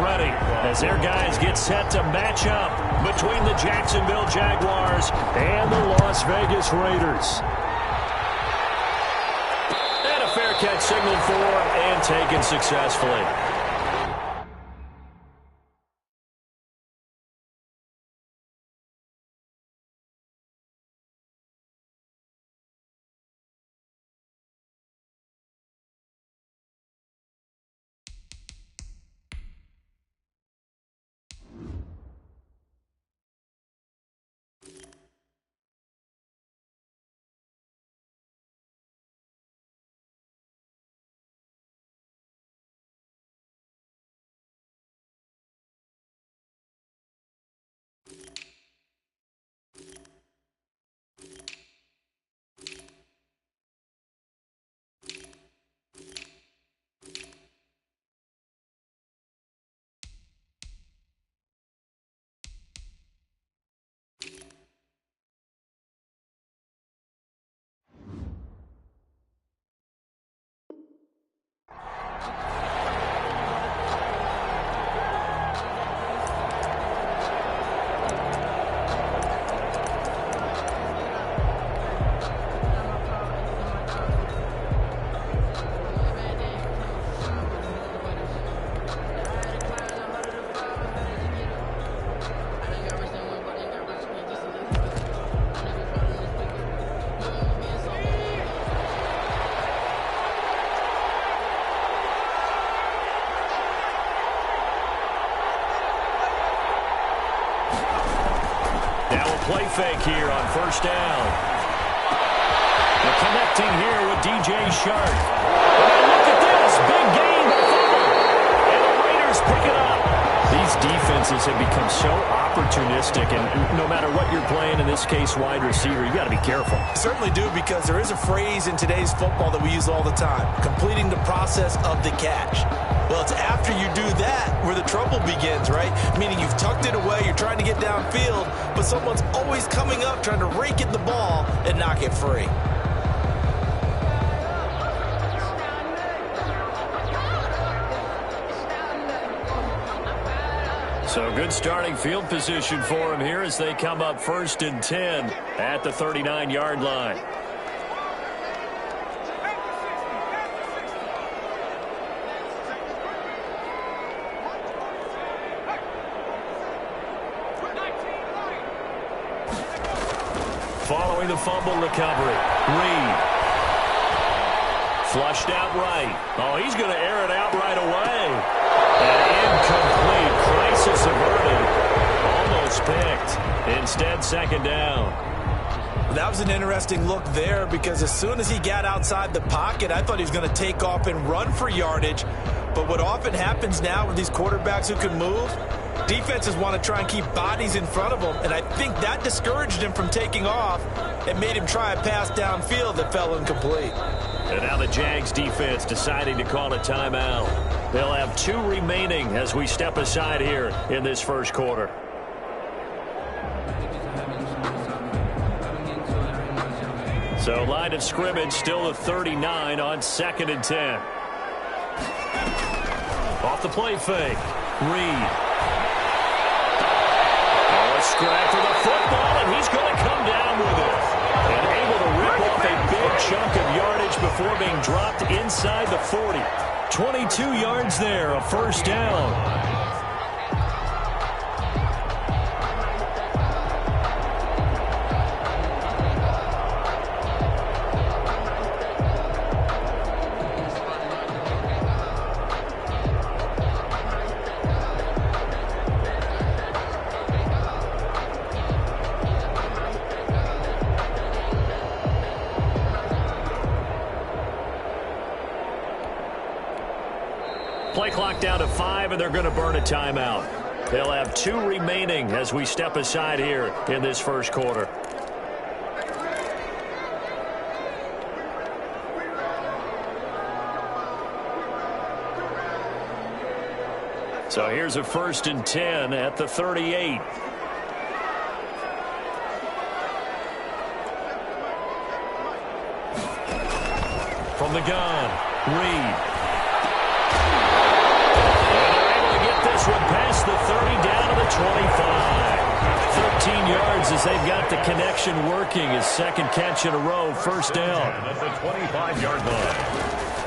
ready as their guys get set to match up between the Jacksonville Jaguars and the Las Vegas Raiders. And a fair catch signaled for and taken successfully. Play fake here on first down. They're connecting here with DJ Shark. And look at this. Big gain by Fuller. And the Raiders pick it up. These defenses have become so opportunistic, and no matter what you're playing, in this case wide receiver, you got to be careful. Certainly do, because there is a phrase in today's football that we use all the time: completing the process of the catch. Well, it's after you do that where the trouble begins, right? Meaning you've tucked it away, you're trying to get downfield, but someone's always coming up trying to rake in the ball and knock it free. So good starting field position for him here as they come up 1st and 10 at the 39-yard line. Following the fumble recovery, Reed. Flushed out right. Oh, he's going to air it out right away. And incomplete. Crisis averted. Almost picked. Instead, 2nd down. That was an interesting look there, because as soon as he got outside the pocket, I thought he was going to take off and run for yardage. But what often happens now with these quarterbacks who can move, defenses want to try and keep bodies in front of them, and I think that discouraged him from taking off and made him try a pass downfield that fell incomplete. And now the Jags defense deciding to call a timeout. They'll have 2 remaining as we step aside here in this first quarter. So line of scrimmage still at 39 on 2nd and 10. Off the play fake. Reed. Scrap for the football, and he's going to come down with it. And able to rip off a big chunk of yardage before being dropped inside the 40. 22 yards there, a 1st down. Play clock down to 5, and they're going to burn a timeout. They'll have 2 remaining as we step aside here in this first quarter. So here's a 1st and 10 at the 38. From the gun, Reed. And they're able to get this one as they've got the connection working. His second catch in a row, first down. At the 25-yard line.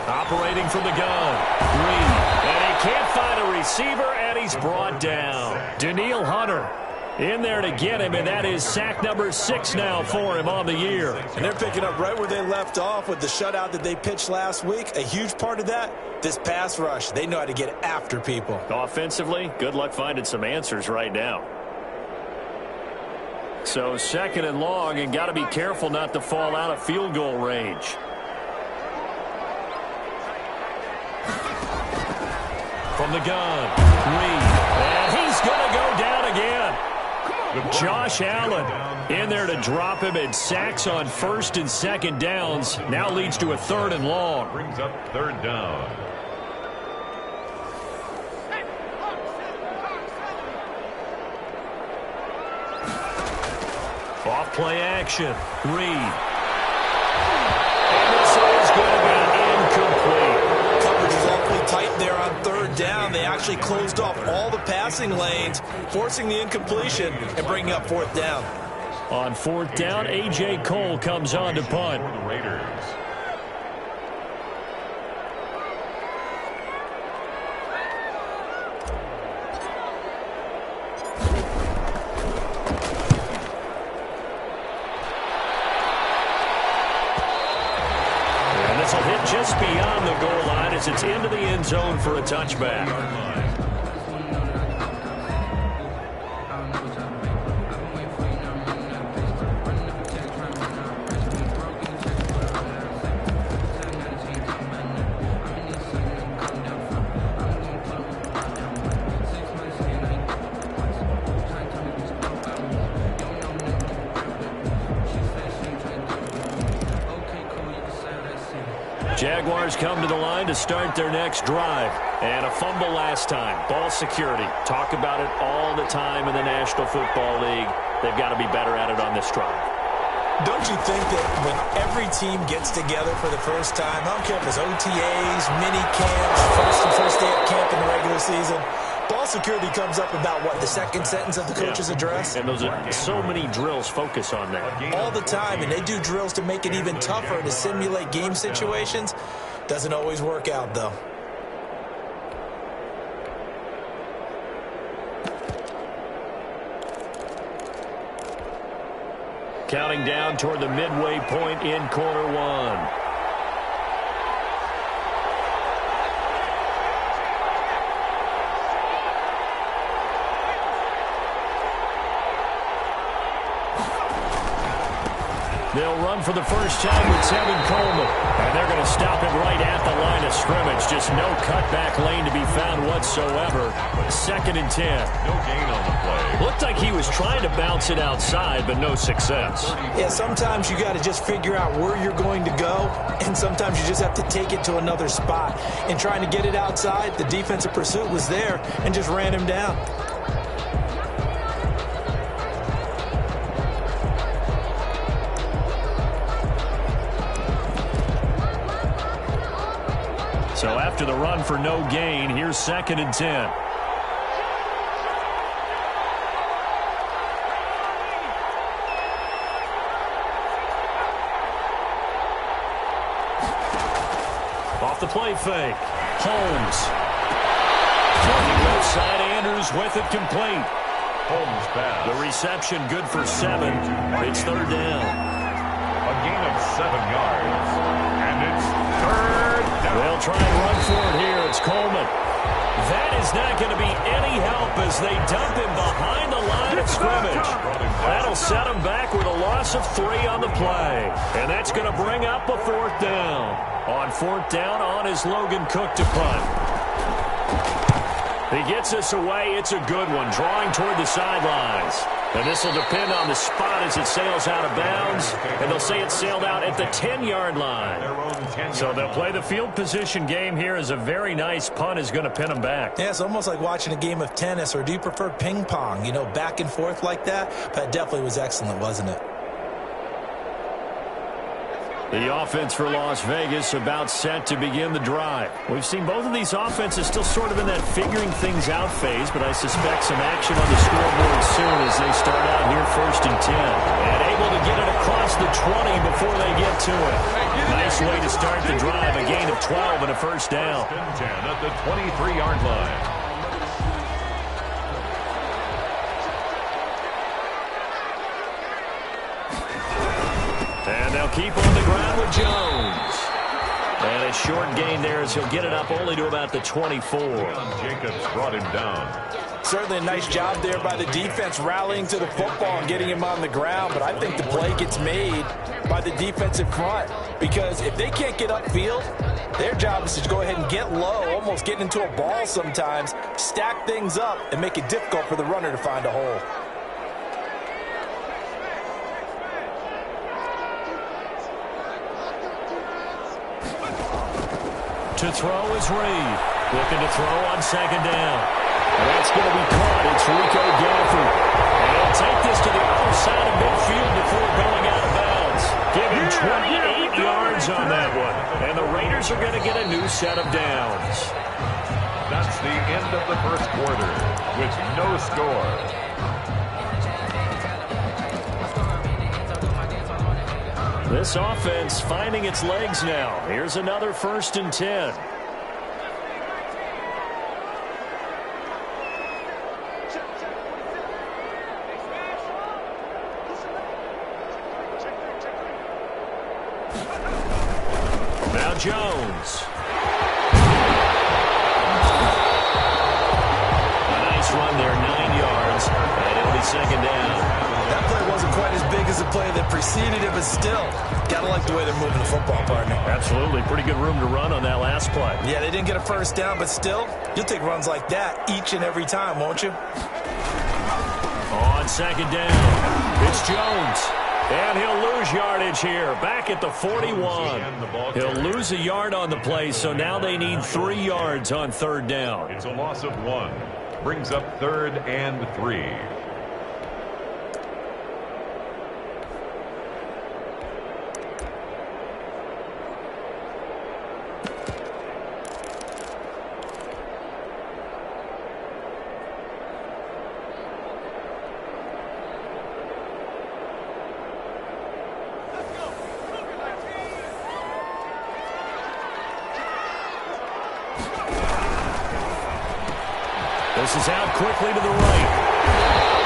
Operating from the gun, Reed. And he can't find a receiver, and he's brought down. Daniil Hunter in there to get him, and that is sack number 6 now for him on the year. And they're picking up right where they left off with the shutout that they pitched last week. A huge part of that, this pass rush. They know how to get after people. Offensively, good luck finding some answers right now. So second and long, and got to be careful not to fall out of field goal range. From the gun, Reed, and he's going to go down again. Josh Allen in there to drop him, and sacks on first and second downs. Now leads to a third and long. Brings up third down. Off play action, Reed. And this is going to be incomplete. Coverage is awfully tight there on third down. They actually closed off all the passing lanes, forcing the incompletion and bringing up fourth down. On fourth down, A.J. Cole comes on to punt. For the Raiders. And this will hit just beyond the goal line as it's into the end zone for a touchback. Jaguars come to the line to start their next drive. And a fumble last time. Ball security. Talk about it all the time in the National Football League. They've got to be better at it on this drive. Don't you think that when every team gets together for the first time, I don't care if it's OTAs, mini camps, first day of camp in the regular season, ball security comes up about, what, the second sentence of the coach's address? And those are so many drills focus on that. All the time, and they do drills to make it even tougher to simulate game situations. Doesn't always work out, though. Counting down toward the midway point in quarter one. They'll run for the first time with Tevin Coleman. And they're going to stop it right at the line of scrimmage. Just no cutback lane to be found whatsoever. Second and 10. No gain on the play. Looked like he was trying to bounce it outside, but no success. Yeah, sometimes you got to just figure out where you're going to go, and sometimes you just have to take it to another spot. And trying to get it outside, the defensive pursuit was there and just ran him down. So after the run for no gain, here's second and 10. Off the play fake. Holmes. Looking left side, Andrews with it complete. Holmes pass. The reception good for 7. It's third down. A gain of 7 yards. And it's third down. They'll try and run for it here. It's Coleman. That is not going to be any help as they dump him behind the line of scrimmage. That'll set him back with a loss of 3 on the play. And that's going to bring up a fourth down. On fourth down, on is Logan Cook to punt. He gets us away. It's a good one, drawing toward the sidelines. And this will depend on the spot as it sails out of bounds. And they'll say it sailed out at the 10-yard line. So they'll play the field position game here as a very nice punt is going to pin them back. Yeah, it's almost like watching a game of tennis, or do you prefer ping pong? You know, back and forth like that? That definitely was excellent, wasn't it? The offense for Las Vegas about set to begin the drive. We've seen both of these offenses still sort of in that figuring things out phase, but I suspect some action on the scoreboard soon as they start out here 1st and 10. And able to get it across the 20 before they get to it. Nice way to start the drive, a gain of 12 and a first down. 10 at the 23-yard line. And they'll keep on the ground with Jones. And a short gain there as he'll get it up only to about the 24. Jacobs brought him down. Certainly a nice job there by the defense rallying to the football and getting him on the ground. But I think the play gets made by the defensive front. Because if they can't get upfield, their job is to go ahead and get low, almost get into a ball sometimes, stack things up, and make it difficult for the runner to find a hole. To throw is Reed. Looking to throw on 2nd down. And that's going to be caught. It's Rico Gafford. And he'll take this to the other side of midfield before going out of bounds. Give him 28 yards on that one. And the Raiders are going to get a new set of downs. That's the end of the first quarter with no score. This offense finding its legs now. Here's another 1st and 10. Now Jones. A nice run there, 9 yards. And it'll be 2nd down. That play wasn't quite as big as the play that preceded it, but still, gotta like the way they're moving the football, partner. Absolutely. Pretty good room to run on that last play. Yeah, they didn't get a first down, but still, you'll take runs like that each and every time, won't you? On 2nd down, it's Jones. And he'll lose yardage here, back at the 41. He'll lose a yard on the play, so now they need 3 yards on 3rd down. It's a loss of 1. Brings up 3rd and 3. This is out quickly to the right.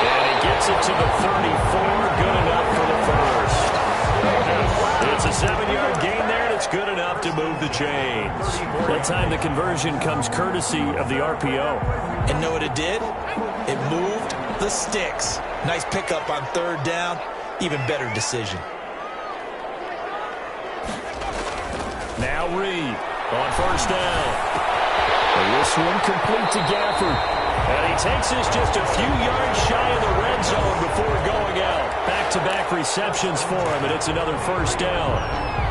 And he gets it to the 34. Good enough for the first. It's a 7-yard gain there, and it's good enough to move the chains. That time the conversion comes courtesy of the RPO. And know what it did? It moved the sticks. Nice pickup on 3rd down. Even better decision. Now Reed on 1st down. And this one complete to Gafford. And he takes this just a few yards shy of the red zone before going out. Back-to-back receptions for him, and it's another 1st down.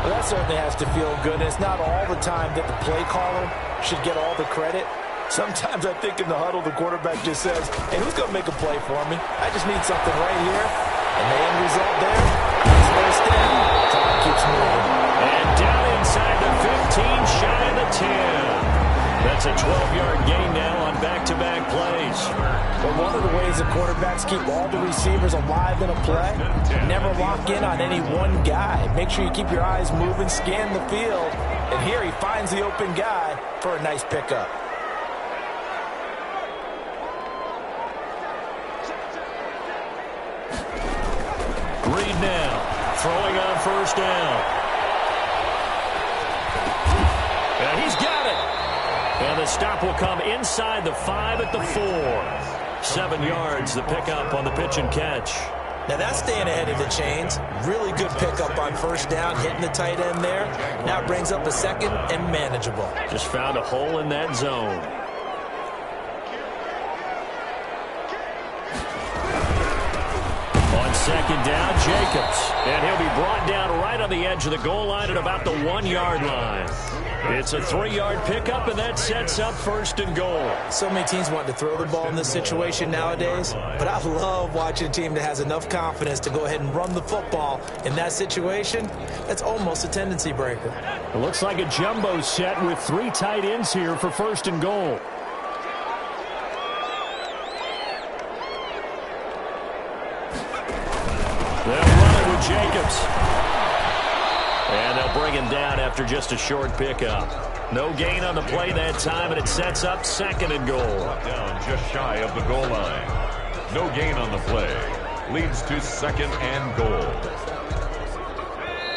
Well, that certainly has to feel good. And it's not all the time that the play caller should get all the credit. Sometimes I think in the huddle, the quarterback just says, hey, who's going to make a play for me? I just need something right here. And the end result there is 1st down. Time keeps moving. And down inside the 15, shy of the 10. That's a 12-yard gain now on back-to-back plays. But one of the ways the quarterbacks keep all the receivers alive in a play, never lock in on any one guy. Make sure you keep your eyes moving, scan the field. And here he finds the open guy for a nice pickup. Reed now, throwing on 1st down. And he's got it. And the stop will come inside the 5 at the 4. 7 yards, the pickup on the pitch and catch. Now that's staying ahead of the chains. Really good pickup on 1st down, hitting the tight end there. Now it brings up a 2nd and manageable. Just found a hole in that zone. On second down, Jacobs. And he'll be brought down right on the edge of the goal line at about the 1-yard line. It's a 3-yard pickup, and that sets up first and goal. So many teams want to throw the ball in this situation nowadays, but I love watching a team that has enough confidence to go ahead and run the football. In that situation, that's almost a tendency breaker. It looks like a jumbo set with 3 tight ends here for first and goal. They'll run it with Jacobs. And they'll bring him down after just a short pickup. No gain on the play that time, and it sets up second and goal. Brought down just shy of the goal line. No gain on the play. Leads to second and goal.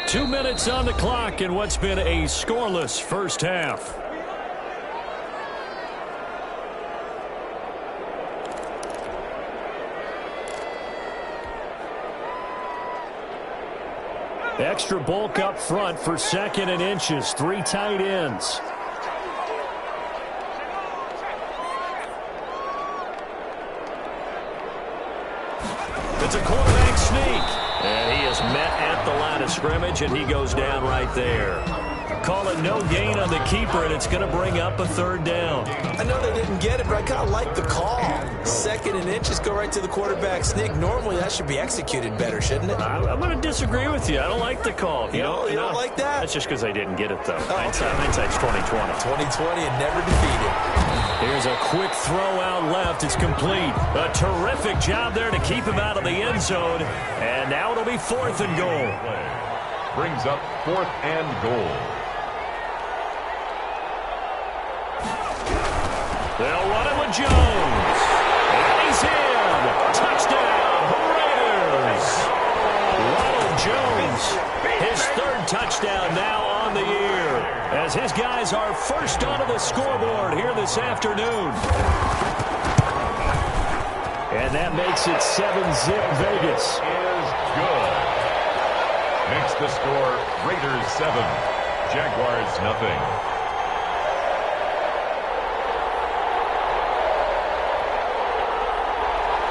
2 minutes on the clock in what's been a scoreless first half. Extra bulk up front for second and inches. 3 tight ends. It's a quarterback sneak. And he is met at the line of scrimmage, and he goes down right there. Call it no gain on the keeper, and it's going to bring up a third down. I know they didn't get it, but I kind of like the call. Second and inches, go right to the quarterback sneak. Normally, that should be executed better, shouldn't it? I'm going to disagree with you. I don't like the call. You don't like that? That's just because they didn't get it, though. Oh, Hindsight's 2020. 2020 and never defeated. Here's a quick throw out left. It's complete. A terrific job there to keep him out of the end zone. And now it'll be fourth and goal. Brings up fourth and goal. They'll run it with Jones. And he's in. Touchdown, Raiders. Ronald Jones, his third touchdown now on the year, as his guys are first onto the scoreboard here this afternoon. And that makes it 7-zip Vegas. Is good. Makes the score Raiders 7, Jaguars nothing.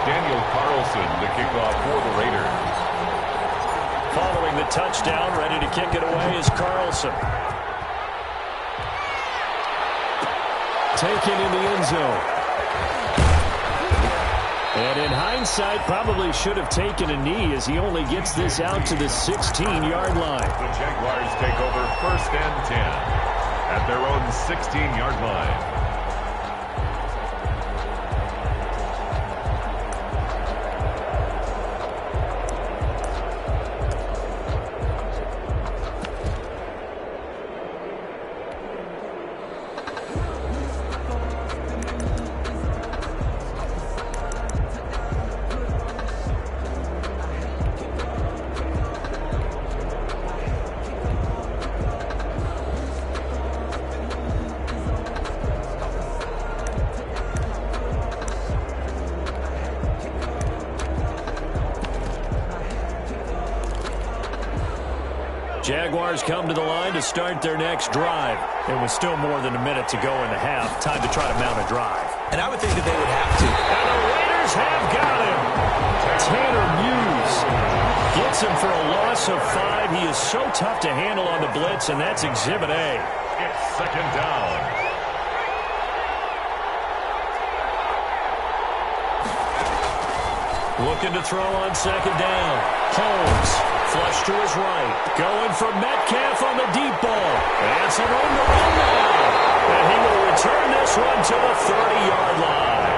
Daniel Carlson to kick off for the Raiders. Following the touchdown, ready to kick it away is Carlson. Taken in the end zone. And in hindsight, probably should have taken a knee as he only gets this out to the 16-yard line. The Jaguars take over first and 10 at their own 16-yard line. Jaguars come to the line to start their next drive. It was still more than a minute to go in the half. Time to try to mount a drive. And I would think that they would have to. And the Raiders have got him. Tanner Muse gets him for a loss of 5. He is so tough to handle on the blitz, and that's Exhibit A. It's second down. Looking to throw on second down. Holmes, flush to his right. Going for Metcalf on the deep ball. And some room to run now. And he will return this one to the 30-yard line.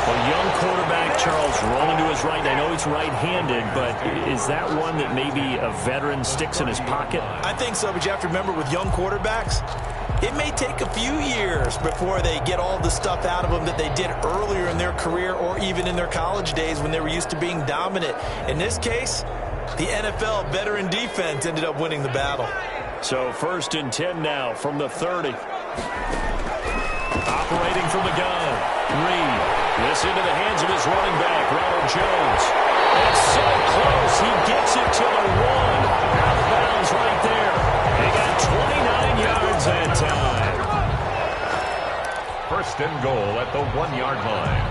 A young quarterback, Charles, rolling to his right. I know he's right-handed, but is that one that maybe a veteran sticks in his pocket? I think so, but you have to remember with young quarterbacks, it may take a few years before they get all the stuff out of them that they did earlier in their career or even in their college days when they were used to being dominant. In this case, the NFL veteran defense ended up winning the battle. So first and 10 now from the 30. Operating from the gun. Reed. This into the hands of his running back, Ronald Jones. And so close, he gets it to the 1. Out of bounds right there. They got 29 yards that time. First and goal at the 1-yard line.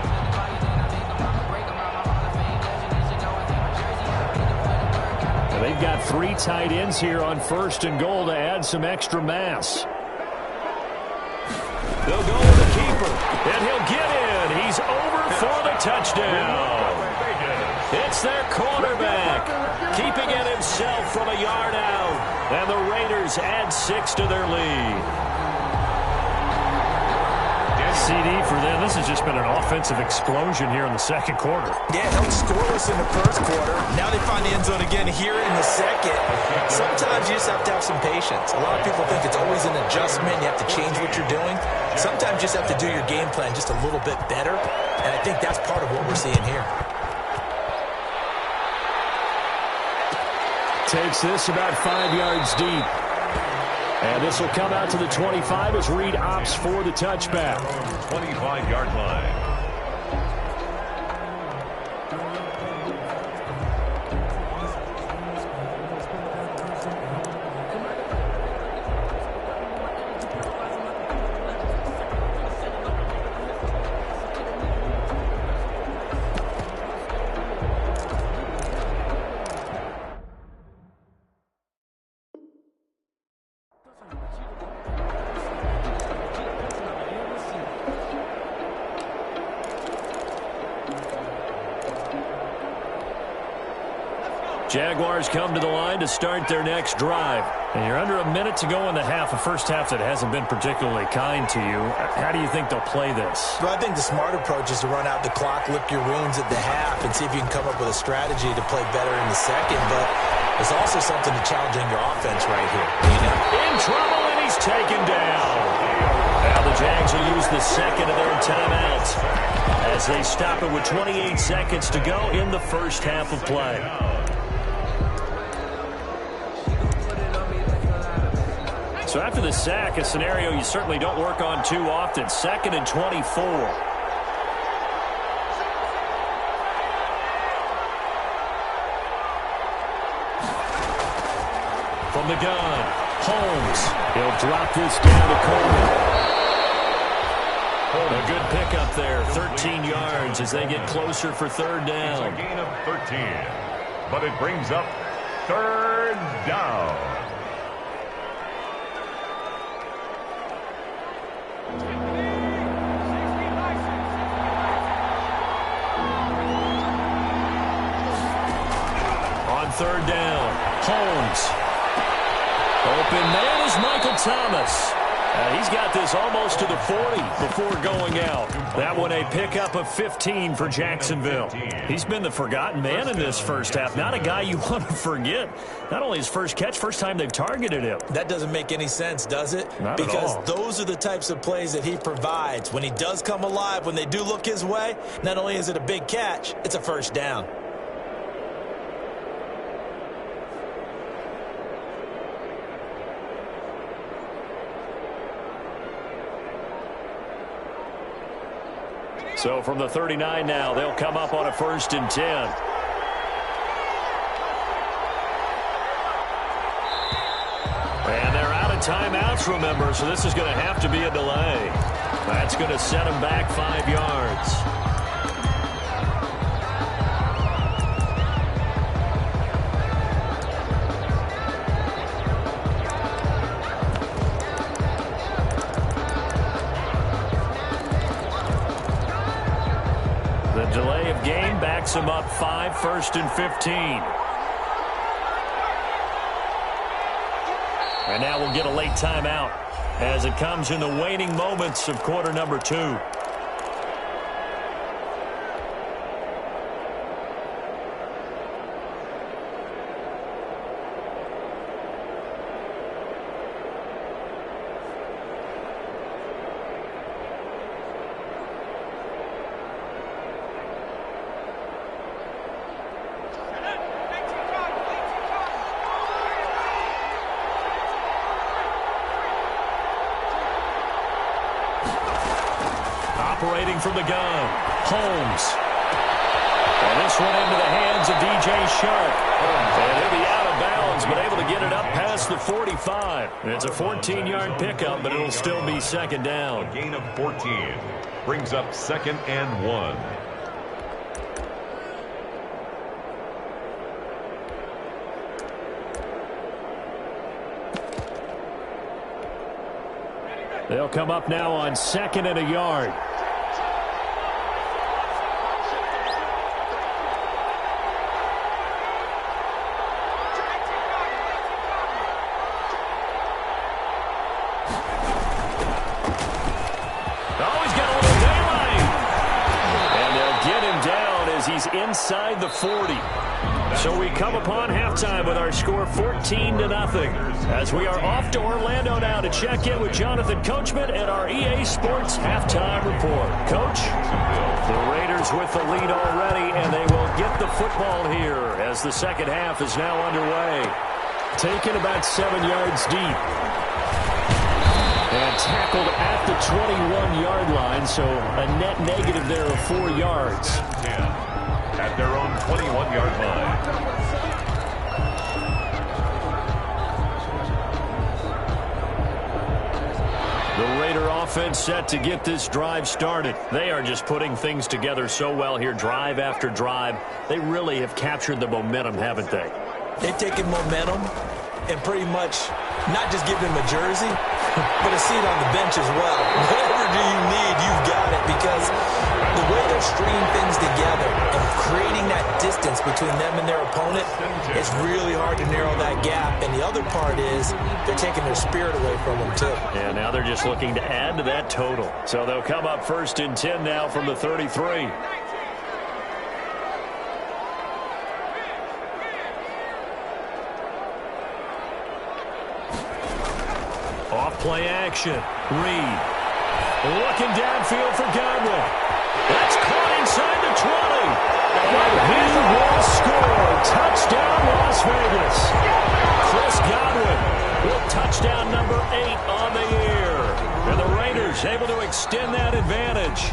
They've got 3 tight ends here on 1st and goal to add some extra mass. They'll go with the keeper, and he'll get in. He's over for the touchdown. It's their quarterback, keeping it himself from a yard out. And the Raiders add 6 to their lead. CD for them. This has just been an offensive explosion here in the second quarter. Yeah, held scoreless in the first quarter. Now they find the end zone again here in the second. Sometimes you just have to have some patience. A lot of people think it's always an adjustment. You have to change what you're doing. Sometimes you just have to do your game plan just a little bit better. And I think that's part of what we're seeing here. Takes this about 5 yards deep. And this will come out to the 25 as Reed opts for the touchback. 25-yard line. Jaguars come to the line to start their next drive. And you're under a minute to go in the half, a first half that hasn't been particularly kind to you. How do you think they'll play this? Well, I think the smart approach is to run out the clock, lick your wounds at the half, and see if you can come up with a strategy to play better in the second. But there's also something to challenging your offense right here. You know? In trouble, and he's taken down. Now the Jags will use the second of their timeouts as they stop it with 28 seconds to go in the first half of play. So after the sack, a scenario you certainly don't work on too often. 2nd and 24. From the gun, Holmes. He'll drop this down to Coleman. A good pickup there, 13 yards as they get closer for 3rd down. It's a gain of 13, but it brings up 3rd down. On 3rd down, Holmes. Open man is Michael Thomas. He's got this almost to the 40 before going out. That one a pickup of 15 for Jacksonville. He's been the forgotten man in this first half. Not a guy you want to forget. Not only his first catch, first time they've targeted him. That doesn't make any sense, does it? Not at all. Because those are the types of plays that he provides. When he does come alive, when they do look his way, not only is it a big catch, it's a first down. So from the 39 now, they'll come up on a 1st and 10. And they're out of timeouts, remember, so this is going to have to be a delay. That's going to set them back 5 yards. The delay of game backs them up 5, 1st and 15. And now we'll get a late timeout as it comes in the waning moments of quarter number 2. Operating from the gun, Holmes. And this one into the hands of DJ Shark. And he'll be out of bounds, but able to get it up past the 45. It's a 14-yard pickup, but it'll still be 2nd down. A gain of 14 brings up 2nd and 1. They'll come up now on 2nd and a yard. Inside the 40. So we come upon halftime with our score 14-0. As we are off to Orlando now to check in with Jonathan Coachman and our EA Sports halftime report. Coach, the Raiders with the lead already, and they will get the football here as the second half is now underway. Taken about 7 yards deep. And tackled at the 21-yard line, so a net negative there of 4 yards. At their own 21-yard line. The Raider offense set to get this drive started. They are just putting things together so well here, drive after drive. They really have captured the momentum, haven't they? They've taken momentum and pretty much not just given him a jersey, but a seat on the bench as well. Whatever do you need, you've got it, because the way they're stringing things together and creating that distance between them and their opponent, it's really hard to narrow that gap. And the other part is they're taking their spirit away from them, too. And now they're just looking to add to that total. So they'll come up 1st and 10 now from the 33. Off-play action. Reed. Looking downfield for Godwin. That's caught inside the 20. And he will score. Touchdown, Las Vegas. Chris Godwin with touchdown number 8 on the year. And the Raiders able to extend that advantage.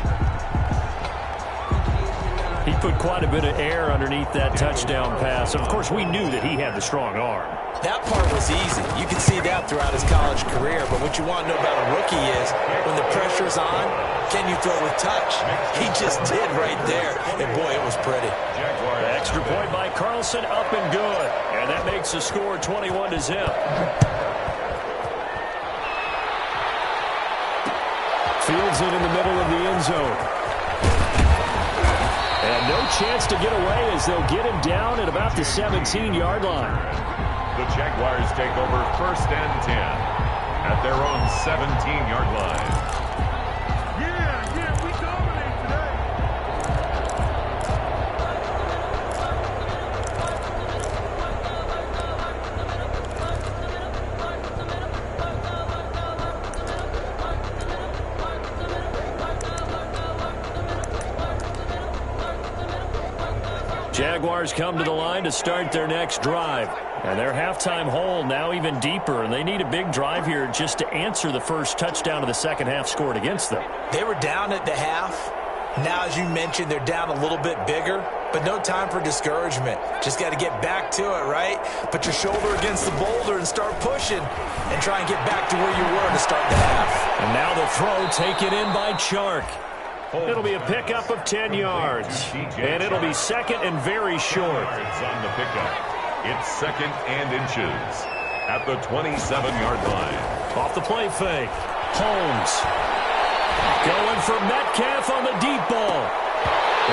He put quite a bit of air underneath that touchdown pass. Of course, we knew that he had the strong arm. That part was easy. You can see that throughout his college career. But what you want to know about a rookie is when the pressure's on, can you throw with touch? He just did right there. And, boy, it was pretty. Extra point by Carlson, up and good. And that makes the score 21-0. Fields it in the middle of the end zone. And no chance to get away as they'll get him down at about the 17-yard line. The Jaguars take over 1st and 10 at their own 17-yard line. We dominate Jaguars come to the line to start their next drive. And their halftime hole now even deeper, and they need a big drive here just to answer the first touchdown of the second half scored against them. They were down at the half. Now, as you mentioned, they're down a little bit bigger, but no time for discouragement. Just got to get back to it, right? Put your shoulder against the boulder and start pushing and try and get back to where you were to start the half. And now the throw taken in by Chark. It'll be a pickup of 10 yards, and it'll be 2nd and very short. On the pickup. It's 2nd and inches at the 27-yard line. Off the play fake. Holmes going for Metcalf on the deep ball.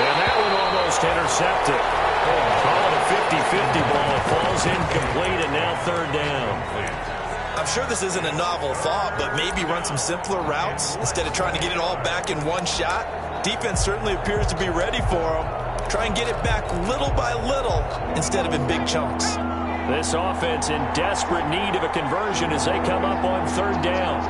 And that one almost intercepted. Call it a 50-50 ball. It falls incomplete, and now 3rd down. I'm sure this isn't a novel thought, but maybe run some simpler routes instead of trying to get it all back in one shot. Defense certainly appears to be ready for them. Try and get it back little by little instead of in big chunks. This offense in desperate need of a conversion as they come up on 3rd down.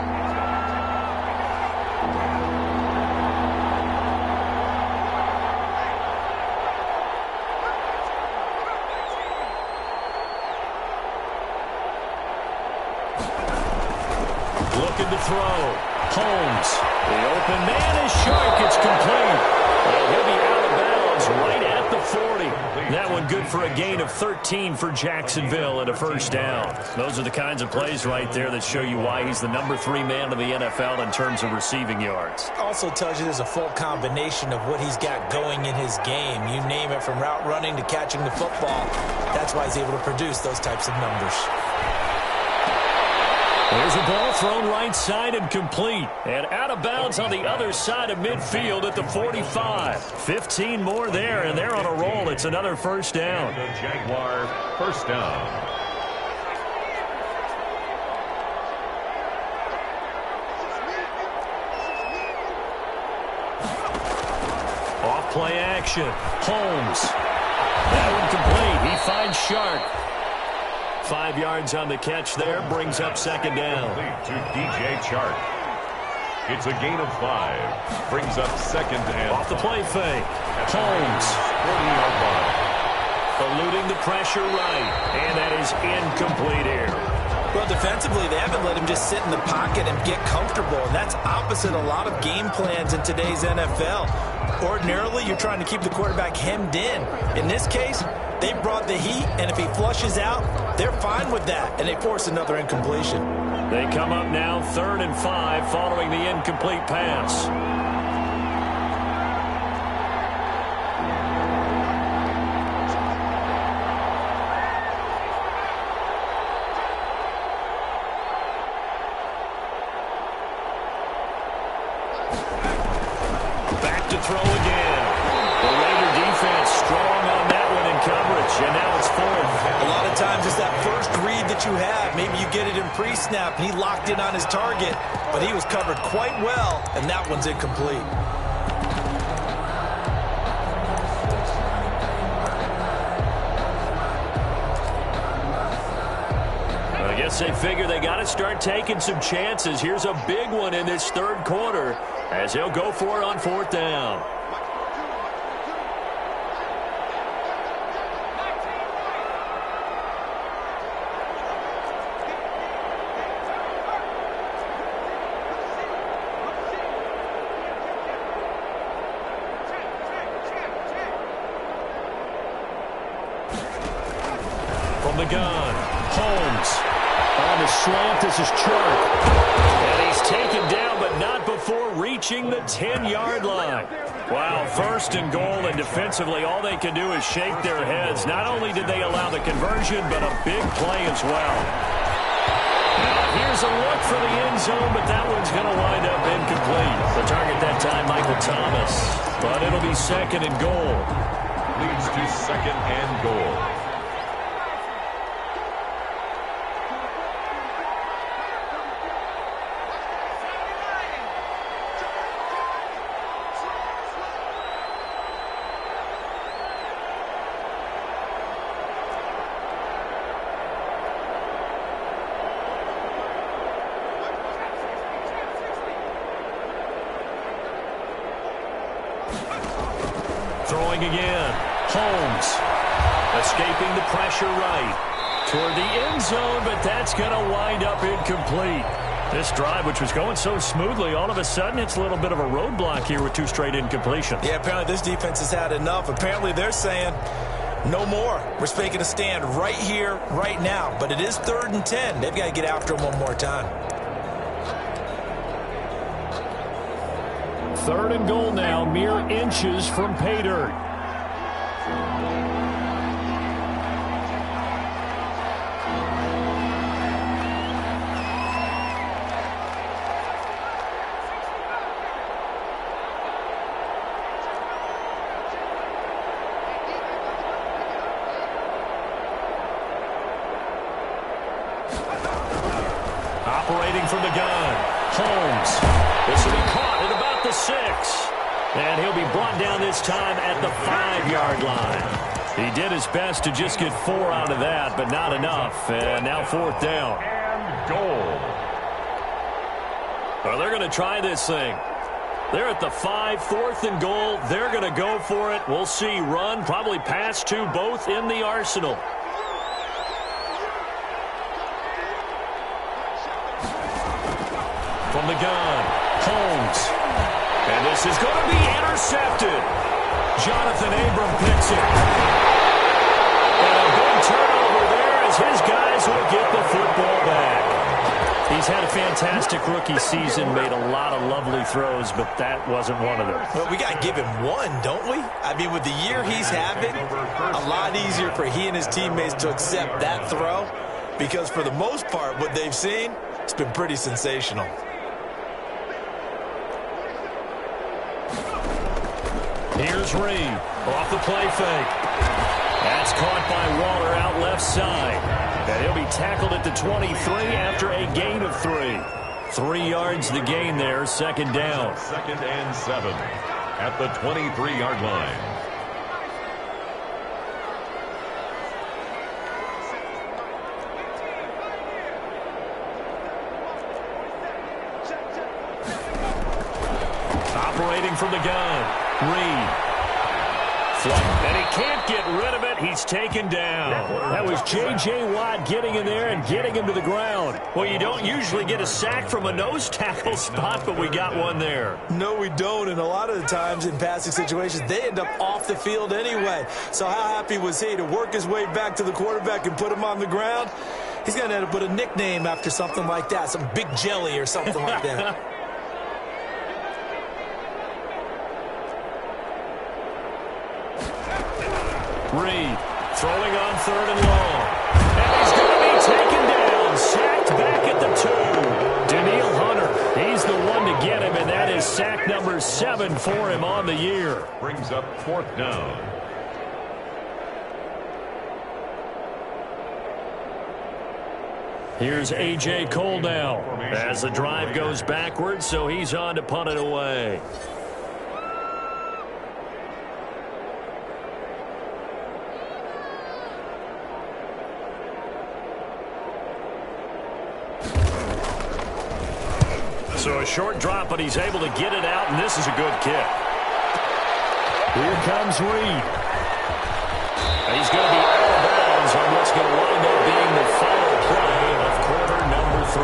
Looking to throw. Holmes. The open man is Chark. It's complete. He'll be out of bounds right at the 40. That one good for a gain of 13 for Jacksonville and a 1st down. Those are the kinds of plays right there that show you why he's the number 3 man in the NFL in terms of receiving yards. Also tells you there's a full combination of what he's got going in his game. You name it, from route running to catching the football. That's why he's able to produce those types of numbers. There's a ball thrown right side and complete. And out of bounds on the other side of midfield at the 45. 15 more there, and they're on a roll. It's another first down. The Jaguar first down. Off play action. Holmes. That one complete. He finds Shark. 5 yards on the catch there, brings up second down. To DJ Chark. It's a gain of 5. Brings up second and off the play fake. Holmes. 40-yard line. Eluding the pressure right. And that is incomplete here. Well, defensively, they haven't let him just sit in the pocket and get comfortable. And that's opposite a lot of game plans in today's NFL. Ordinarily, you're trying to keep the quarterback hemmed in. In this case, they brought the heat, and if he flushes out, they're fine with that, and they force another incompletion. They come up now 3rd and 5 following the incomplete pass. Back to throw again. The Raider defense strong on that one in coverage, and now it's 4th. A lot of times it's that first read that you have. Maybe you get it in pre-snap, and he locked in on his target, but he was covered quite well, and that one's incomplete. I guess they figure they got to start taking some chances. Here's a big one in this 3rd quarter as he'll go for it on 4th down. From the gun, Holmes. On the slant, this is Chark. And he's taken down, but not before reaching the 10-yard line. Wow, 1st and goal, and defensively, all they can do is shake their heads. Not only did they allow the conversion, but a big play as well. Now, here's a look for the end zone, but that one's going to wind up incomplete. The target that time, Michael Thomas. But it'll be 2nd and goal. Leads to 2nd and goal. Throwing again. Holmes. Escaping the pressure right. Toward the end zone, but that's going to wind up incomplete. This drive, which was going so smoothly, all of a sudden it's a little bit of a roadblock here with 2 straight incompletions. Yeah, apparently this defense has had enough. Apparently they're saying, no more. We're making a stand right here, right now. But it is 3rd and 10. They've got to get after him one more time. 3rd and goal now, mere inches from pay dirt. Operating from the gun, Holmes. This will be caught at about the 6. And he'll be brought down this time at the 5-yard line. He did his best to just get 4 out of that, but not enough. And now 4th down. And goal. Well, they're going to try this thing. They're at the 5, 4th and goal. They're going to go for it. We'll see. Run, probably pass to both in the arsenal. From the gun, Holmes. And this is going to be intercepted. Jonathan Abram picks it. And a big turnover there as his guys will get the football back. He's had a fantastic rookie season, made a lot of lovely throws, but that wasn't one of them. Well, we got to give him one, don't we? I mean, with the year he's having, a lot easier for he and his teammates to accept that throw because for the most part, what they've seen, It's been pretty sensational. Here's Reed off the play fake. That's caught by Waller out left side. And he'll be tackled at the 23 after a gain of 3. 3 yards the gain there, second down. 2nd and 7 at the 23-yard line. Operating from the gun, Reed. And he can't get rid of it. He's taken down. That was J.J. Watt getting in there and getting him to the ground. Well, you don't usually get a sack from a nose tackle spot, but we got one there. No, we don't, and a lot of the times in passing situations, they end up off the field anyway. So how happy was he to work his way back to the quarterback and put him on the ground? He's going to end up with a nickname after something like that, some Big Jelly or something like that. Reed throwing on 3rd and long. And he's going to be taken down. Sacked back at the 2. Daniil Hunter, he's the one to get him, and that is sack number 7 for him on the year. Brings up 4th down. Here's A.J. Cole now as the drive goes backwards, so he's on to punt it away. So a short drop, but he's able to get it out, and this is a good kick. Here comes Reed. He's going to be out of bounds on what's going to wind up being the final play of quarter number 3.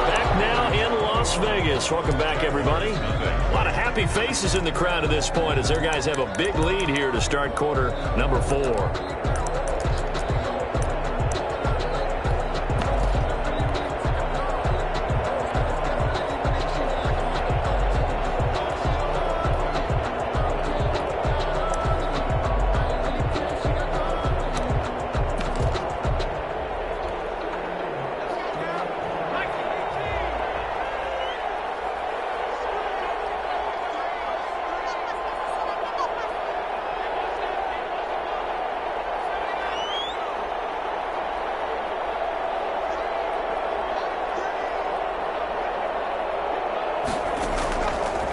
Back now in Las Vegas. Welcome back, everybody. A lot of happy faces in the crowd at this point as their guys have a big lead here to start quarter number 4.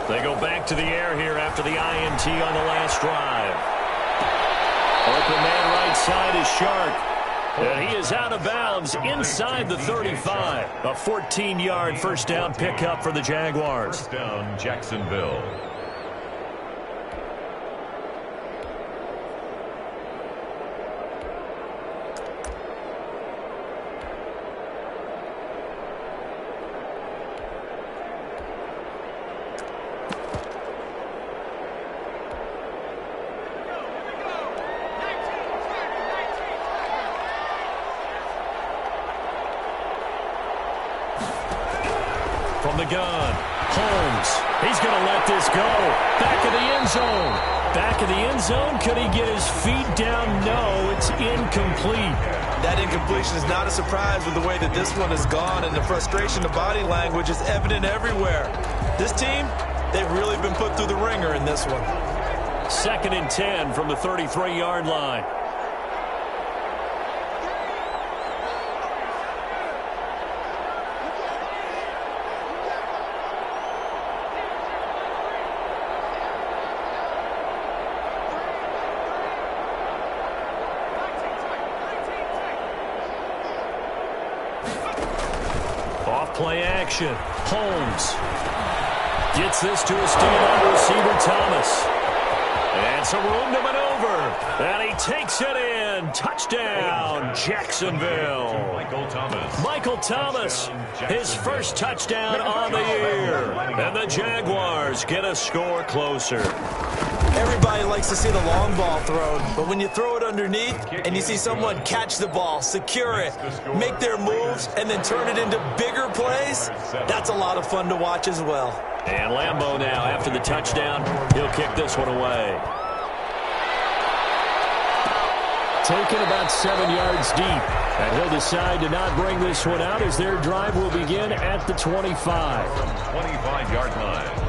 They go back to the air here after the INT on the last drive. Open man right side is Shark. And he is out of bounds inside the 35. A 14-yard first down pickup for the Jaguars. First down, Jacksonville. From the gun, Holmes. He's going to let this go. Back of the end zone. Back of the end zone. Could he get his feet down? No, it's incomplete. That incompletion is not a surprise with the way that this one has gone, and the frustration, the body language is evident everywhere. This team, they've really been put through the ringer in this one. 2nd and 10 from the 33-yard line. Play action. Holmes gets this to a stand-on receiver, Thomas. And some room to maneuver. And he takes it in. Touchdown, Jacksonville. Michael Thomas, his first touchdown on the year. And the Jaguars get a score closer. Everybody likes to see the long ball thrown, but when you throw it underneath and you see someone catch the ball, secure it, make their moves, and then turn it into bigger plays, that's a lot of fun to watch as well. And Lambeau now, after the touchdown, he'll kick this one away. Taken about 7 yards deep. And he'll decide to not bring this one out as their drive will begin at the 25. From 25-yard line.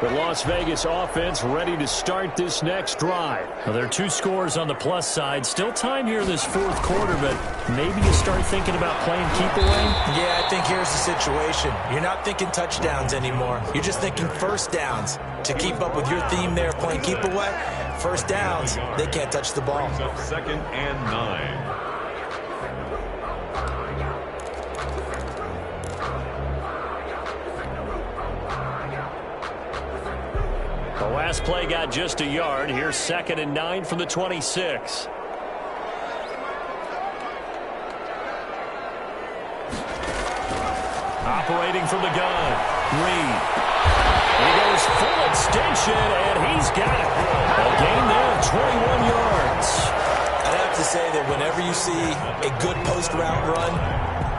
The Las Vegas offense ready to start this next drive. Well, there are 2 scores on the plus side. Still time here in this 4th quarter, but maybe you start thinking about playing keep away? Yeah, I think here's the situation. You're not thinking touchdowns anymore. You're just thinking first downs. To keep up with your theme there, playing keep away, first downs, they can't touch the ball. Brings up 2nd and 9. The last play got just a yard. Here's 2nd and 9 from the 26. Operating from the gun, Reed. He goes full extension, and he's got it. A gain there of 21 yards. I'd have to say that whenever you see a good post-route run,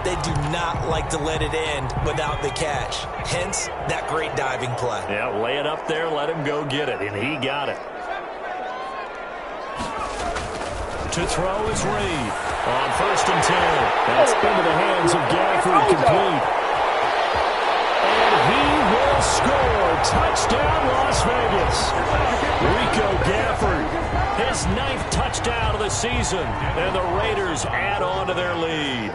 they do not like to let it end without the catch. Hence, that great diving play. Yeah, lay it up there, let him go get it, and he got it. To throw is Reed. On 1st and 10. That's into the hands of Gafford, complete. And he will score. Touchdown, Las Vegas. Rico Gafford, his 9th touchdown of the season, and the Raiders add on to their lead.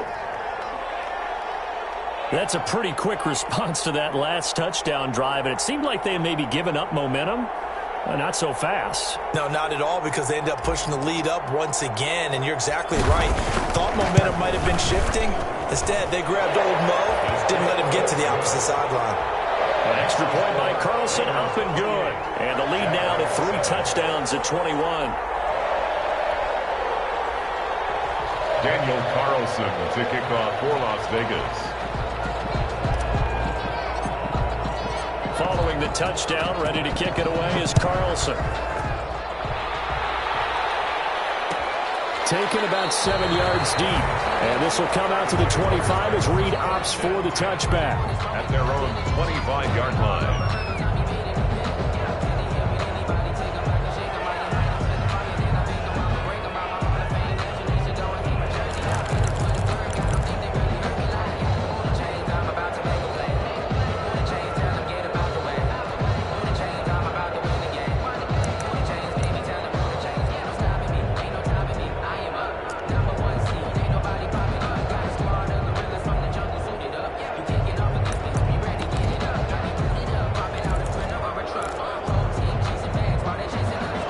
That's a pretty quick response to that last touchdown drive, and it seemed like they had maybe given up momentum. Not so fast. No, not at all, because they end up pushing the lead up once again, and you're exactly right. Thought momentum might have been shifting. Instead, they grabbed old Mo, didn't let him get to the opposite sideline. An extra point by Carlson, up and good. And the lead now to 3 touchdowns at 21. Daniel Carlson to kick off for Las Vegas. Following the touchdown, ready to kick it away is Carlson. Taken about 7 yards deep. And this will come out to the 25 as Reed opts for the touchback. At their own 25-yard line.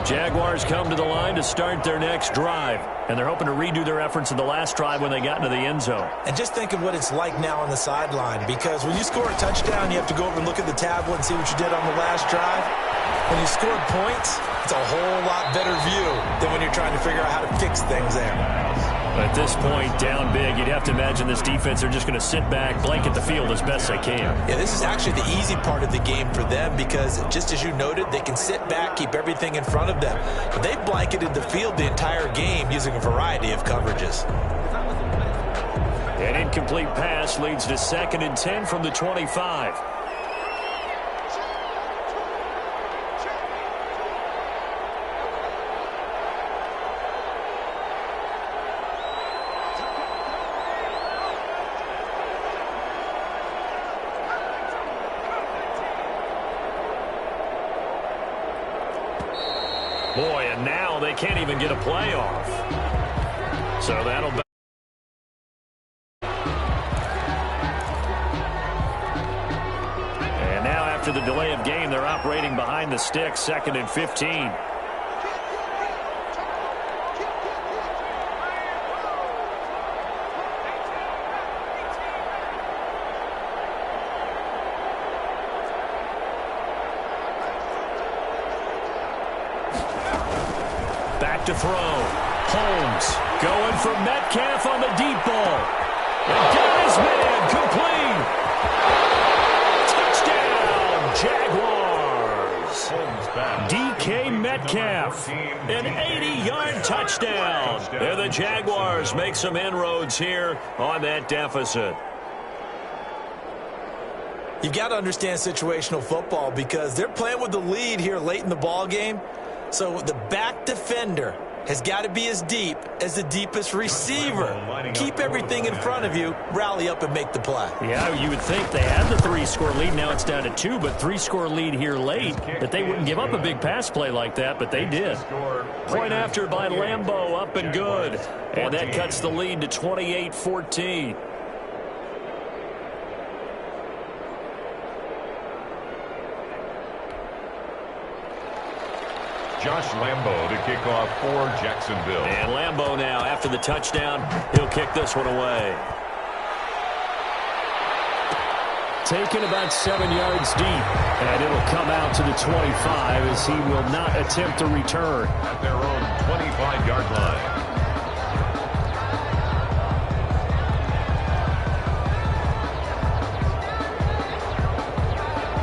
Jaguars come to the line to start their next drive. And they're hoping to redo their efforts in the last drive when they got into the end zone. And just think of what it's like now on the sideline, because when you score a touchdown, you have to go over and look at the tablet and see what you did on the last drive. When you scored points, it's a whole lot better view than when you're trying to figure out how to fix things there. At this point, down big, you'd have to imagine this defense are just going to sit back, blanket the field as best they can. Yeah, this is actually the easy part of the game for them because, just as you noted, they can sit back, keep everything in front of them. But they've blanketed the field the entire game using a variety of coverages. An incomplete pass leads to 2nd and 10 from the 25. Boy, and now they can't even get a play off. So that'll be. And now after the delay of game, they're operating behind the sticks, 2nd and 15. Back to throw. Holmes going for Metcalf on the deep ball. And got his man complete. Touchdown, Jaguars. DK Metcalf, an 80-yard touchdown. And the Jaguars make some inroads here on that deficit. You've got to understand situational football because they're playing with the lead here late in the ball game. So the back defender has got to be as deep as the deepest receiver. Keep everything in front of you, rally up and make the play. Yeah, you would think they had the 3-score lead. Now it's down to 2, but 3-score lead here late. That they wouldn't give up a big pass play like that, but they did. Point after by Lambeau, up and good. And that cuts the lead to 28-14. Josh Lambeau to kick off for Jacksonville. And Lambeau now, after the touchdown, he'll kick this one away. Taken about 7 yards deep, and it'll come out to the 25 as he will not attempt to return. At their own 25-yard line.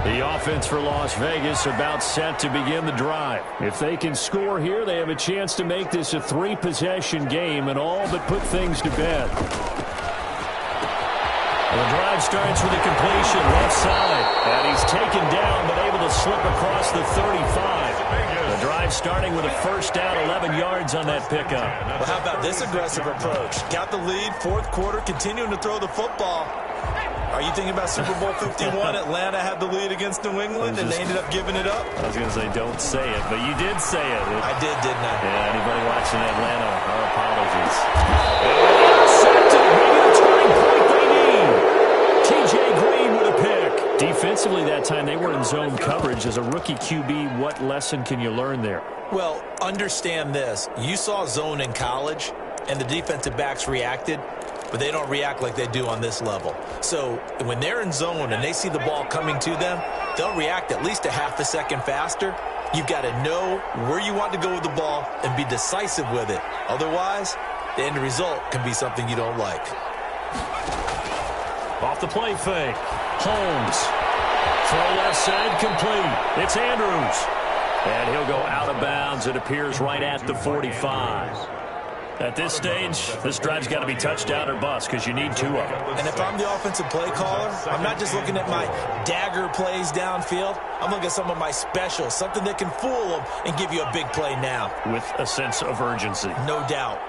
The offense for Las Vegas about set to begin the drive. If they can score here, they have a chance to make this a 3-possession game and all but put things to bed. The drive starts with a completion left side, and he's taken down but able to slip across the 35. The drive starting with a first down, 11 yards on that pickup. Well, how about this aggressive approach? Got the lead, fourth quarter, continuing to throw the football. Are you thinking about Super Bowl 51? Atlanta had the lead against New England, and they ended up giving it up? I was going to say, don't say it, but you did say it. I did, didn't I? Yeah, anybody watching Atlanta, our apologies. Intercepted, maybe the turning point they need. T.J. Green with a pick. Defensively that time, they were in zone coverage. As a rookie QB, what lesson can you learn there? Well, understand this. You saw zone in college, and the defensive backs reacted, but they don't react like they do on this level. So when they're in zone and they see the ball coming to them, they'll react at least a half a second faster. You've got to know where you want to go with the ball and be decisive with it. Otherwise, the end result can be something you don't like. Off the play fake. Holmes. Throw left side complete. It's Andrews. And he'll go out of bounds. It appears right at the 45. At this stage, this drive's got to be touchdown or bust because you need 2 of them. And if I'm the offensive play caller, I'm not just looking at my dagger plays downfield. I'm looking at some of my specials, something that can fool them and give you a big play now. With a sense of urgency. No doubt.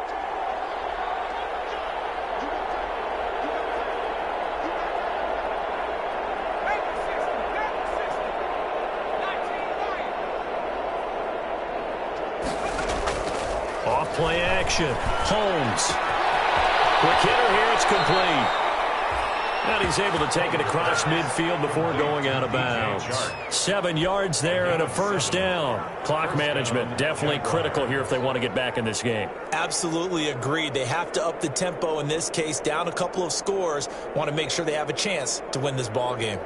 Play action. Holmes. Quick hitter here. It's complete. And he's able to take it across midfield before going out of bounds. 7 yards there and a first down. Clock management definitely critical here if they want to get back in this game. Absolutely agreed. They have to up the tempo in this case, down a couple of scores. Want to make sure they have a chance to win this ball game.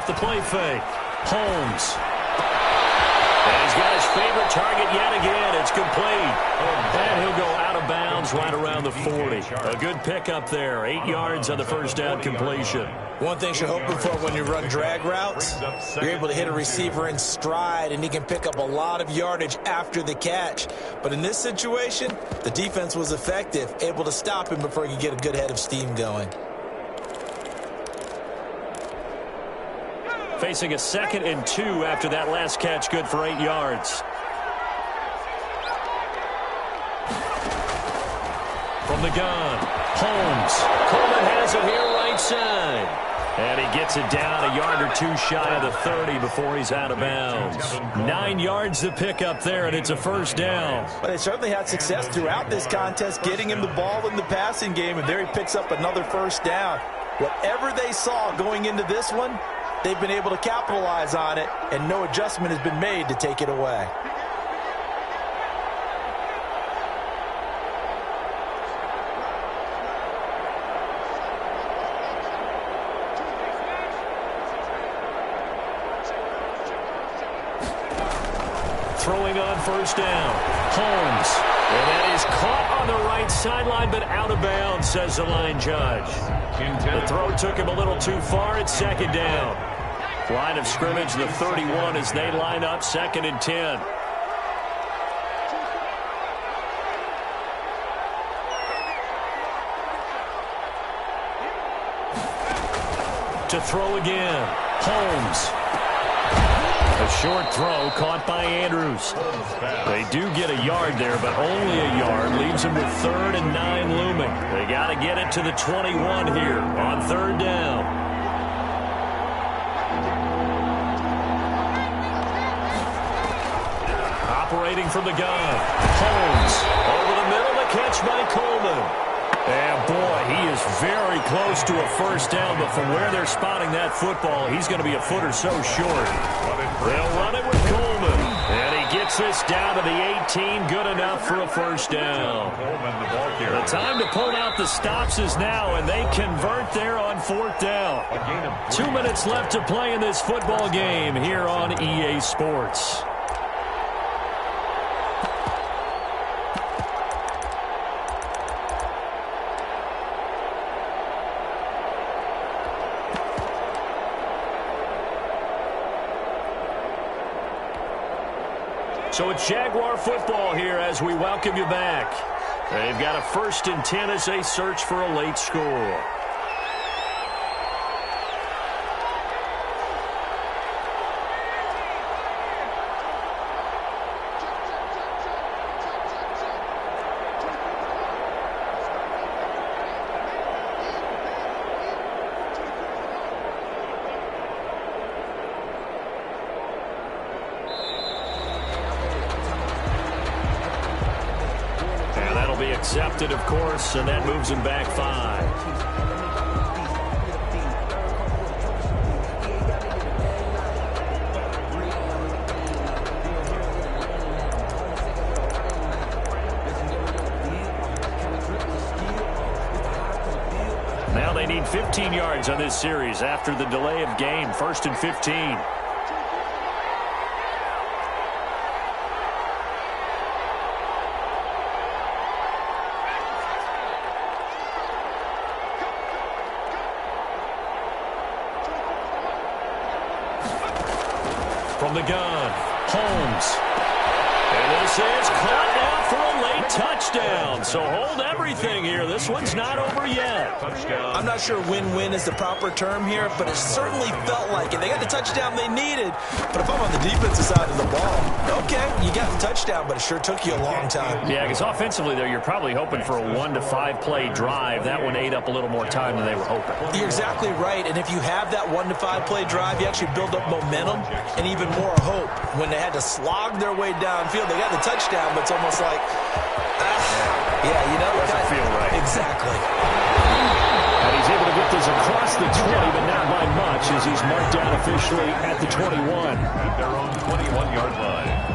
The play fake. Holmes. And he's got his favorite target yet again. It's complete. And he'll go out of bounds right around the 40. A good pickup there. 8 yards on the first down completion. One thing you're hoping for when you run drag routes, you're able to hit a receiver in stride, and he can pick up a lot of yardage after the catch. But in this situation, the defense was effective, able to stop him before he could get a good head of steam going. Facing a 2nd and 2 after that last catch, good for 8 yards. From the gun, Holmes. Coleman has it here right side. And he gets it down a yard or 2 shy of the 30 before he's out of bounds. 9 yards to pick up there, and it's a first down. But they certainly had success throughout this contest, getting him the ball in the passing game, and there he picks up another first down. Whatever they saw going into this one, they've been able to capitalize on it, and no adjustment has been made to take it away. Throwing on first down. Holmes. And that is caught on the right sideline, but out of bounds, says the line judge. The throw took him a little too far. It's 2nd down. Line of scrimmage, the 31 as they line up 2nd and 10. To throw again. Holmes. A short throw caught by Andrews. They do get a yard there, but only a yard. Leaves them with 3rd and 9 looming. They got to get it to the 21 here on 3rd down. Operating from the gun. Holmes over the middle, the catch by Coleman. And boy, he is very close to a first down, but from where they're spotting that football, he's going to be a foot or so short. They'll run it with Coleman. And he gets this down to the 18, good enough for a first down. The time to pull out the stops is now, and they convert there on 4th down. 2 minutes left to play in this football game here on EA Sports. So it's Jaguar football here as we welcome you back. They've got a 1st and 10 as they search for a late score. Accepted, of course, and that moves him back 5. Now they need 15 yards on this series after the delay of game. 1st and 15. From the gun, Holmes. And this is caught now for a late touchdown. So hold everything here. This one's not over yet. I'm not sure win-win is the proper term here, but it certainly felt like it. They got the touchdown they needed. But if I'm on the defensive side of the ball, okay, you got the touchdown, but it sure took you a long time. Yeah, because offensively, though, you're probably hoping for a 1 to 5 play drive. That one ate up a little more time than they were hoping. You're exactly right. And if you have that 1 to 5 play drive, you actually build up momentum and even more hope. When they had to slog their way downfield, they got the touchdown, but it's almost like, yeah, you know, doesn't feel right. Exactly. And he's able to get this across the 20, but not by much, as he's marked down officially at the 21. At their own 21-yard line.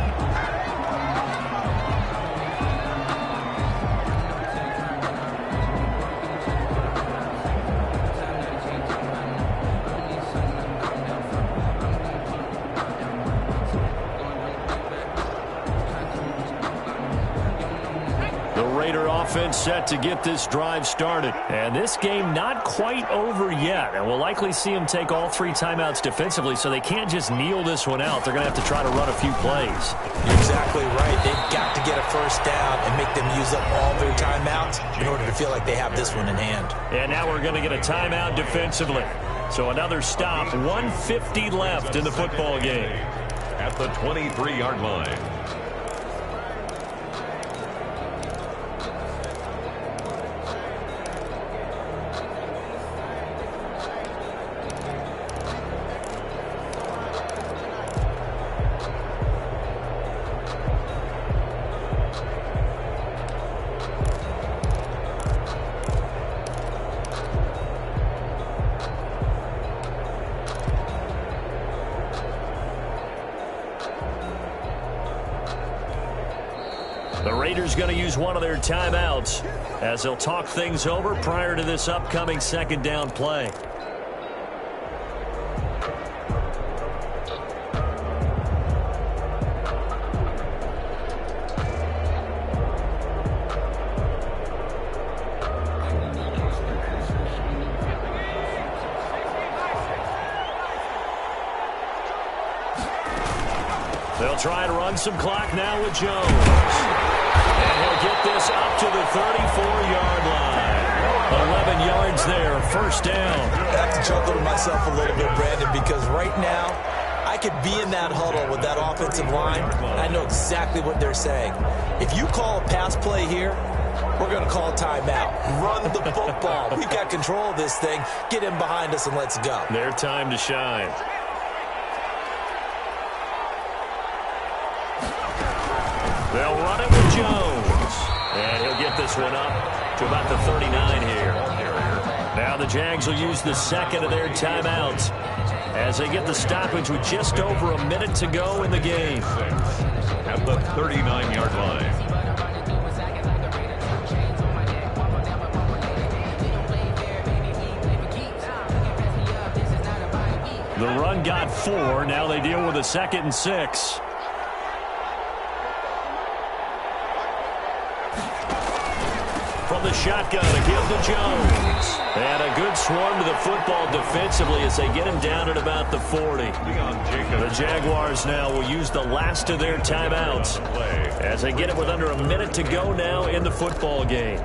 Offense set to get this drive started. And this game not quite over yet. And we'll likely see them take all 3 timeouts defensively, so they can't just kneel this one out. They're going to have to try to run a few plays. You're exactly right. They've got to get a first down and make them use up all their timeouts in order to feel like they have this one in hand. And now we're going to get a timeout defensively. So another stop. 1:50 left in the football game. At the 23-yard line. The Raiders going to use one of their timeouts as they'll talk things over prior to this upcoming 2nd down play. They'll try and run some clock now with Jones. And he'll get this up to the 34-yard line. 11 yards there, first down. I have to chuckle to myself a little bit, Brandon, because right now I could be in that huddle with that offensive line, and I know exactly what they're saying. If you call a pass play here, we're going to call a timeout. Run the football. We've got control of this thing. Get in behind us and let's go. Their time to shine. They'll run it with Jones. And he'll get this one up to about the 39 here. Now the Jags will use the second of their timeouts as they get the stoppage with just over a minute to go in the game. At the 39-yard line. The run got 4. Now they deal with a 2nd and 6. From the shotgun, a give to Jones. And a good swarm to the football defensively as they get him down at about the 40. The Jaguars now will use the last of their timeouts as they get it with under a minute to go now in the football game.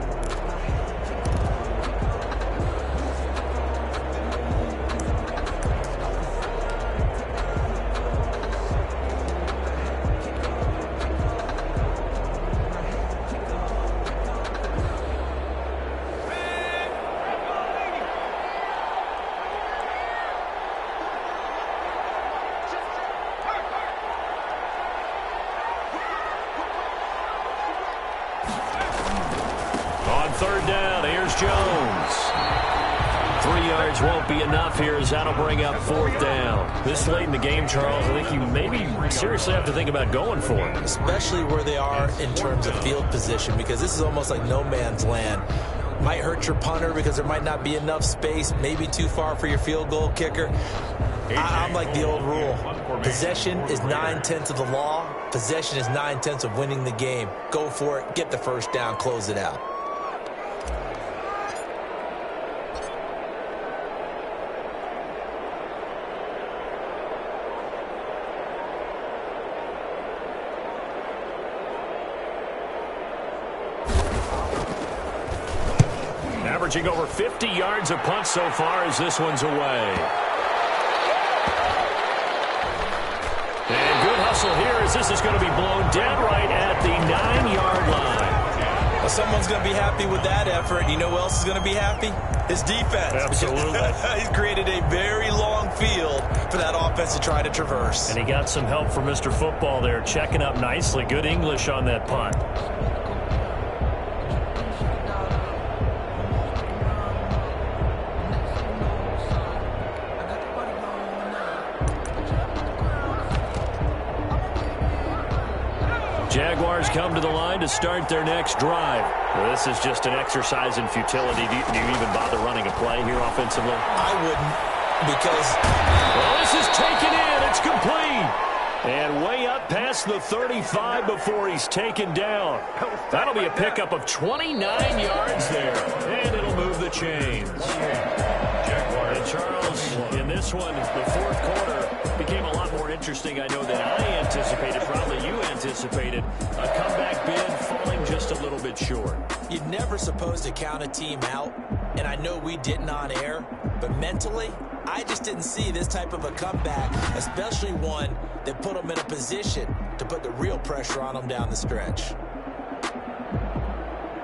Third down, here's Jones. 3 yards won't be enough here as that'll bring up 4th down. This late in the game, Charles, I think you maybe seriously have to think about going for it. Especially where they are in terms of field position, because this is almost like no man's land. Might hurt your punter because there might not be enough space, maybe too far for your field goal kicker. I'm like the old rule. Possession is 9/10 of the law. Possession is 9/10 of winning the game. Go for it, get the first down, close it out. Averaging over 50 yards a punt so far as this one's away. And good hustle here as this is going to be blown dead right at the 9-yard line. Well, someone's going to be happy with that effort. You know who else is going to be happy? His defense. Absolutely. He's created a very long field for that offense to try to traverse. And he got some help from Mr. Football there, checking up nicely. Good English on that punt. Jaguars come to the line to start their next drive. This is just an exercise in futility. Do you even bother running a play here offensively? I wouldn't, because... Well, this is taken in. It's complete. And way up past the 35 before he's taken down. That'll be a pickup of 29 yards there. And it'll move the chains. And Charles, in this one, the fourth quarter became a lot more interesting, I know, than I anticipated. Probably you anticipated. A comeback bid falling just a little bit short. You're never supposed to count a team out, and I know we didn't on air, but mentally, I just didn't see this type of a comeback, especially one that put them in a position to put the real pressure on them down the stretch.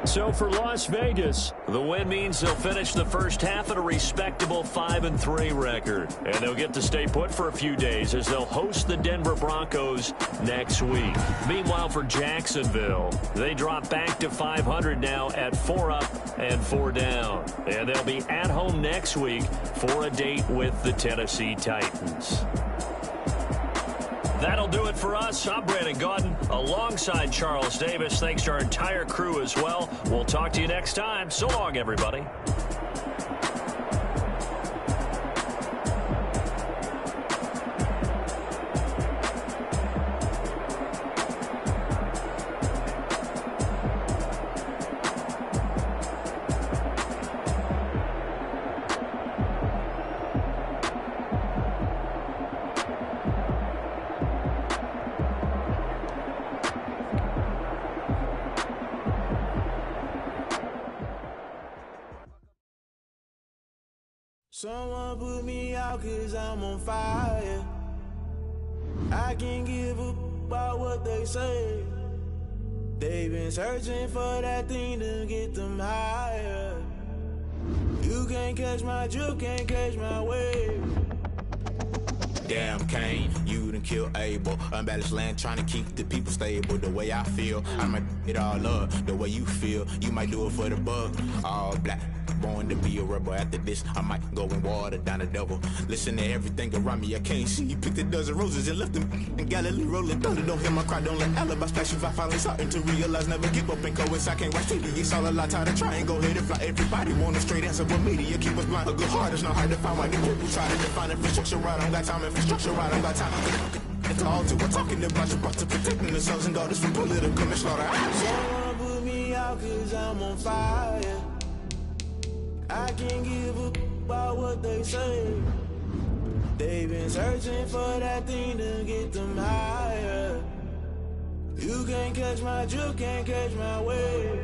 So for Las Vegas, the win means they'll finish the first half at a respectable 5-3 record. And they'll get to stay put for a few days as they'll host the Denver Broncos next week. Meanwhile, for Jacksonville, they drop back to 500 now at 4 up and 4 down. And they'll be at home next week for a date with the Tennessee Titans. That'll do it for us. I'm Brandon Gaudin alongside Charles Davis. Thanks to our entire crew as well. We'll talk to you next time. So long, everybody. Someone put me out 'cause I'm on fire. I can't give a about what they say. They've been searching for that thing to get them higher. You can't catch my drift, can't catch my wave. Damn Kane, you done killed Abel. Unbalanced land trying to keep the people stable. The way I feel, I might it all up. The way you feel, you might do it for the bug. All black, born to be a rebel. After this, I might go and water down the devil. Listen to everything around me, I can't see. Picked a dozen roses and left them in Galilee rolling thunder. Don't hear my cry, don't let alibis flash. If I finally starting to realize, never give up and coincide. Can't watch TV, it's all a lot. Time to try and go ahead and fly. Everybody want a straight answer, but media keep us blind. A good heart is not hard to find. Why the people try to define infrastructure right? I don't got time, infrastructure right, I don't got time. It's all to we're talking about you, about to protecting the sons and daughters from political and slaughter. Someone put me out 'cause I'm on fire. I can't give a about what they say. They've been searching for that thing to get them higher. You can't catch my drift, can't catch my wave.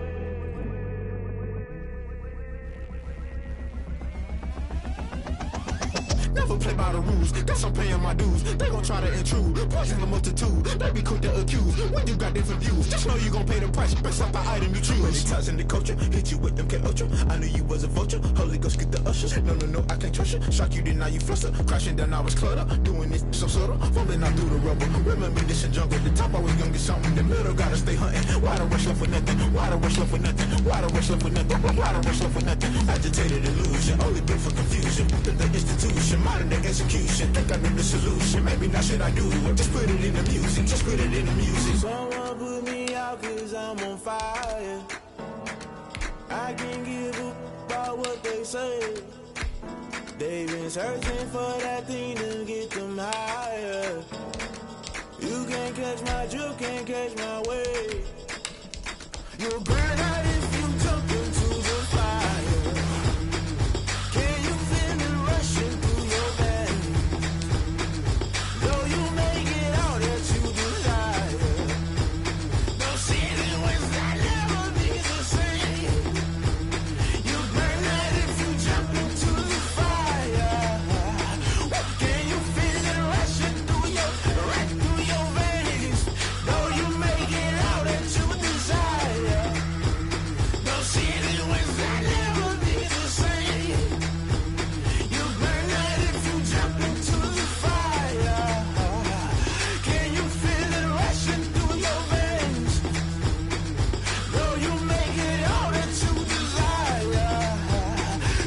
Never play by the rules, guess I'm paying my dues. They gon' try to intrude, poison the multitude. They be quick to accuse, when you got different views. Just know you gon' pay the price, based off the item you choose. Many times in the culture, hit you with them Ultra. I knew you was a vulture, Holy Ghost get the ushers. No, I can't trust you. Shock you, then now you fluster. Crashing down, I was clutter. Doing this so subtle, falling out through the rubble. Remember this and jungle, the top always gonna get something. The middle gotta stay hunting. Why the rush left for nothing? Why the rush left for nothing? Why the rush left for nothing? Why the rush left for nothing? Agitated illusion, only built for confusion. The institution, modern day execution. Think I know the solution. Maybe not should I do it? Just put it in the music. Just put it in the music. Someone put me out 'cause I'm on fire. I can't give a about what they say. They've been searching for that thing to get them higher. You can't catch my drift, can't catch my wave. You'll burn out if you jump into the fire. Can you feel it rushing through your veins? Though you make it out that you desire. No ceiling was that never be the same. You burn out if you jump into the fire. Can you feel it rushing through your veins? Though you make it out that you desire. No ceiling was that never be the same. You burn out if you jump into the fire. Can you feel it rushing through your veins? Though you make it all that you desire.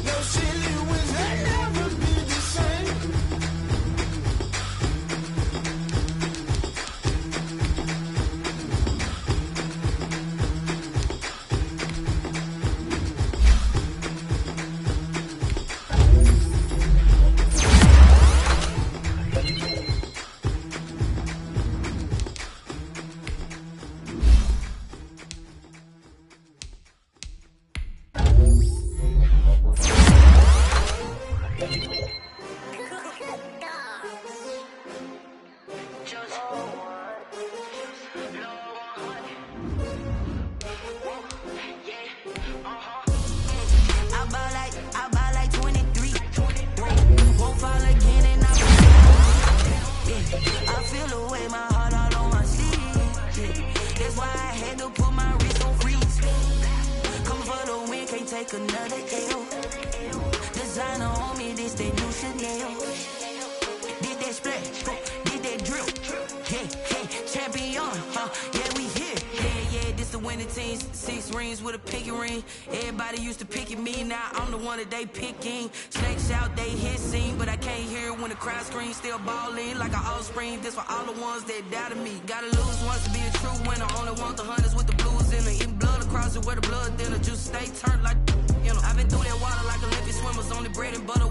No ceiling was that never be the same. I buy like 23. Won't fall again and I feel the way, my heart all on my sleeve. That's why I had to put my wrist on freeze. Come for the win, can't take another L. Designer on me, this that new Chanel. Did that splash, did that drill. Yeah, champion, yeah, we here. Yeah, this the winning teams. 6 rings with a pinky ring. Everybody used to picking me, now I'm the one that they picking. Snakes out, they hissing, but I can't hear when the crowd screams. Still balling like an offspring. This for all the ones that doubted me. Gotta lose once to be a true winner. Only want the hunters with the blues in it. Eating blood across it where the blood thinner. Just stay turned like, you know. I've been through that water like Olympic swimmers. Only bread and butter.